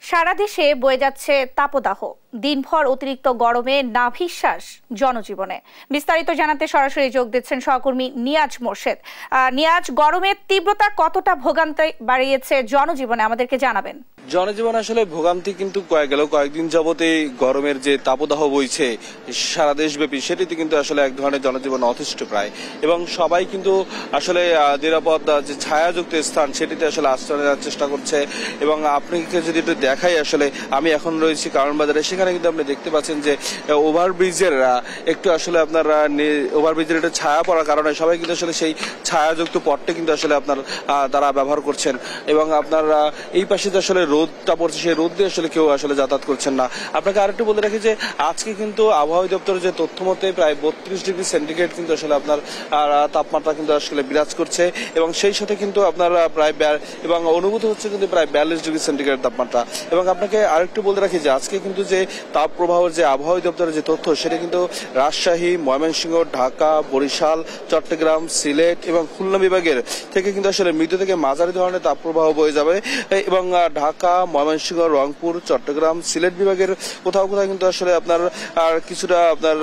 সারা দেশে বয়ে যাচ্ছে তাপদাহ, দিনভর অতিরিক্ত গরমে নাভিশ্বাস জনজীবনে। বিস্তারিত জানাতে সরাসরি যোগ দিচ্ছেন সহকর্মী নিয়াজ মোর্শেদ। নিয়াজ, গরমের তীব্রতা কতটা ভোগান্তি বাড়িয়েছে জনজীবনে আমাদেরকে জানাবেন। জনজীবন আসলে ভোগান্তি কিন্তু কয়েকদিন যাবতে গরমের যে তাপদাহ বইছে সারা দেশব্যাপী, সেটিতে কিন্তু আসলে এক ধরনের জনজীবন অতিষ্ঠ প্রায়, এবং সবাই কিন্তু আসলে নিরাপদ যে ছায়াযুক্ত স্থান সেটিতে আসলে আশ্রয় নেওয়ার চেষ্টা করছে। এবং আপনাকে যদি একটু দেখাই, আসলে আমি এখন রয়েছি কারণ বাজারে, সেখানে কিন্তু আপনি দেখতে পাচ্ছেন যে ওভারব্রিজের একটু আসলে আপনার ওভারব্রিজের একটু ছায়া পড়ার কারণে সবাই কিন্তু আসলে সেই ছায়াযুক্ত পথটি কিন্তু আসলে আপনার তারা ব্যবহার করছেন। এবং আপনার এই পাশে যে আসলে রোদটা পড়ছে, সেই রোদ দিয়ে আসলে কেউ আসলে যাতায়াত করছেন না। আপনাকে আরেকটু বলে রাখি যে আজকে কিন্তু আবহাওয়া দপ্তরের যে তথ্য মতে প্রায় 32 ডিগ্রি সেন্টিগ্রেড কিন্তু আসলে আপনার তাপমাত্রা কিন্তু আসলে বিরাজ করছে, এবং সেই সাথে কিন্তু আপনার প্রায় এবং অনুভূত হচ্ছে কিন্তু প্রায় 42 ডিগ্রি সেন্টিগ্রেড তাপমাত্রা। এবং আপনাকে আরেকটু বলে রাখি যে আজকে কিন্তু যে তাপ প্রবাহের যে আবহাওয়া দপ্তরের যে তথ্য, সেটা কিন্তু রাজশাহী, ময়মনসিংহ, ঢাকা, বরিশাল, চট্টগ্রাম, সিলেট এবং খুলনা বিভাগের থেকে কিন্তু আসলে মৃদু থেকে মাঝারি ধরনের তাপ প্রবাহ বয়ে যাবে। এবং ঢাকা, ময়মনসিংহ, রংপুর, চট্টগ্রাম, সিলেট বিভাগের কোথাও কোথাও কিন্তু আসলে আপনার কিছুটা আপনার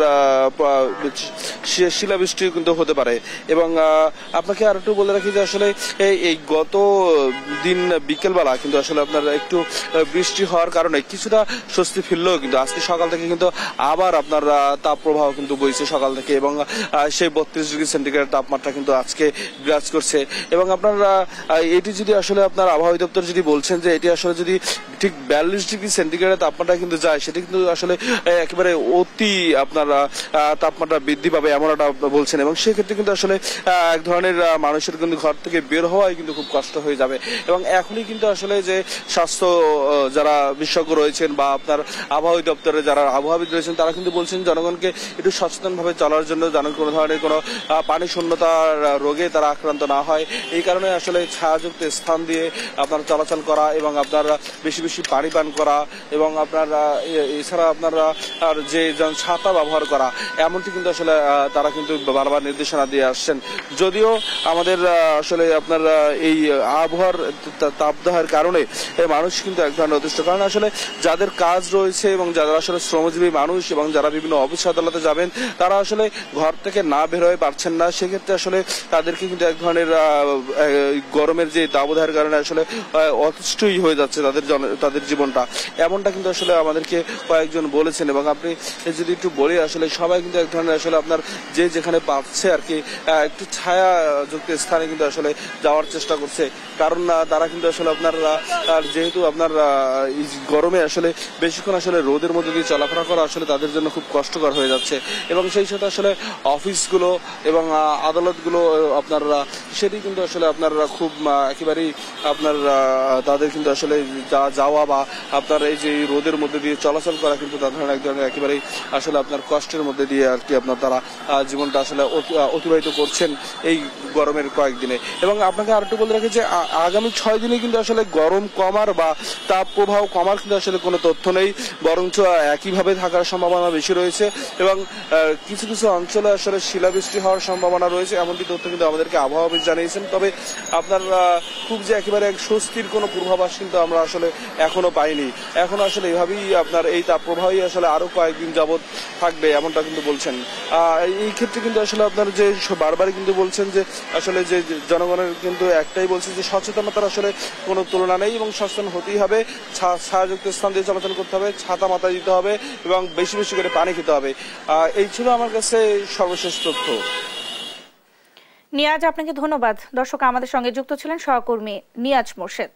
শিলাবৃষ্টি কিন্তু হতে পারে। এবং আপনাকে আর একটু বলে রাখি যে আসলে এই গত দিন বিকেলবেলা কিন্তু আসলে আপনার একটু বৃষ্টি হওয়ার কারণে কিছুটা স্বস্তি ফিরলেও কিন্তু আজকে সকাল থেকে কিন্তু আবার আপনার তাপ প্রবাহ কিন্তু বইছে সকাল থেকে, এবং সেই 32 ডিগ্রি সেন্টিগ্রেড তাপমাত্রা কিন্তু আজকে বিরাজ করছে। এবং আপনার এটি যদি আসলে আপনার আবহাওয়া দপ্তর যদি বলছেন যে এটি আসলে যদি ঠিক 42 ডিগ্রি সেন্টিগ্রেডের তাপমাত্রা কিন্তু যায়, সেটা কিন্তু আসলে একেবারে অতি আপনার তাপমাত্রা বৃদ্ধি পাবে এমন একটা বলছেন। এবং সেক্ষেত্রে কিন্তু আসলে এক ধরনের মানুষের কিন্তু ঘর থেকে বের হওয়াই কিন্তু খুব কষ্ট হয়ে যাবে। এবং এখনই কিন্তু আসলে যে স্বাস্থ্য যারা বিশেষজ্ঞ রয়েছেন বা আপনার আবহাওয়া দপ্তরে যারা আবহাওয়াবিদ রয়েছেন, তারা কিন্তু বলছেন জনগণকে একটু সচেতন ভাবে চলার জন্য, যেন কোনো ধরনের কোনো পানি শূন্যতার রোগে তারা আক্রান্ত না হয়। এই কারণে আসলে ছায়াযুক্ত স্থান দিয়ে আপনার চলাচল করা এবং আপনার বেশি বেশি পানি পান করা, এবং আপনার এছাড়া আপনার আর যে ছাতা ব্যবহার করা, এমনটি কিন্তু আসলে তারা কিন্তু বারবার নির্দেশনা দিয়ে আসছেন। যদিও আমাদের আসলে আপনার এই আবহাওয়ার তাপদাহের কারণে মানুষ কিন্তু এক ধরনের অতিষ্ঠ, কারণ আসলে যাদের কাজ রয়েছে এবং যারা আসলে শ্রমজীবী মানুষ এবং যারা বিভিন্ন অফিস আদালতে যাবেন, তারা আসলে ঘর থেকে না বের হয়ে পারছেন না। সেক্ষেত্রে আসলে তাদেরকে কিন্তু এক ধরনের গরমের যে দাবদাহের কারণে আসলে অতিষ্ঠই হয়ে যাচ্ছে তাদের জীবনটা, এমনটা কিন্তু আসলে আমাদেরকে কয়েকজন বলেছেন। এবং আপনি যদি একটু বলি, আসলে সবাই কিন্তু এক ধরনের আসলে আপনার যে যেখানে পাচ্ছে আর কি একটু ছায়াযুক্ত স্থানে কিন্তু আসলে যাওয়ার চেষ্টা করছে, কারণ তারা কিন্তু আসলে আপনার যেহেতু আপনার গরমে আসলে বেশিক্ষণ আসলে রোদের মধ্যে দিয়ে চলাফেরা করা আসলে তাদের জন্য খুব কষ্টকর হয়ে যাচ্ছে। এবং সেই সাথে আসলে অফিসগুলো এবং আদালতগুলো আপনার সেটি কিন্তু আসলে আপনার খুব একেবারেই আপনার তাদের কিন্তু আসলে যাওয়া বা আপনার এই যে রোদের মধ্যে দিয়ে চলাচল করা কিন্তু তাদের এক ধরনের একেবারেই আসলে আপনার কষ্টের মধ্যে দিয়ে আর কি আপনার তারা জীবনটা আসলে অতিবাহিত করছেন এই গরমের কয়েকদিনে। এবং আপনাকে আরেকটু বলে রাখি যে আগামী 6 দিনে কিন্তু আসলে গরম কমার বা তাপ প্রবাহ কমার কিন্তু আসলে কোনো তথ্য নেই, বরঞ্চ একইভাবে থাকার সম্ভাবনা বেশি রয়েছে। এবং কিছু কিছু অঞ্চলে আসলে শিলাবৃষ্টি হওয়ার সম্ভাবনা রয়েছে, এমনটি তথ্য কিন্তু আমাদেরকে আবহাওয়াবিদ জানিয়েছেন। তবে আপনার খুব যে একেবারে এক স্বস্তির কোনো পূর্বাভাস কিন্তু আমরা আসলে এখনো পাইনি। এখন আসলে এভাবেই আপনার এই তাপ প্রবাহই আসলে আরো কয়েকদিন যাবৎ থাকবে, এমনটা কিন্তু বলছেন। এই ক্ষেত্রে কিন্তু আসলে আপনার যে বারবারই কিন্তু বলছেন যে আসলে যে জনগণের কিন্তু একটাই বলছেন যে সচেতনতার আসলে কোনো তুলনা নেই, এবং সচেতন হতেই হবে, ছায়াযুক্ত স্থান দিয়ে চলাচল করতে হবে, ছাতা মাথায় দিতে হবে এবং বেশি বেশি করে পানি খেতে হবে। এই ছিল আমার কাছে সর্বশেষ তথ্য। নিয়াজ, আপনাকে ধন্যবাদ। দর্শক, আমাদের সঙ্গে যুক্ত ছিলেন সহকর্মী নিয়াজ মোর্শেদ।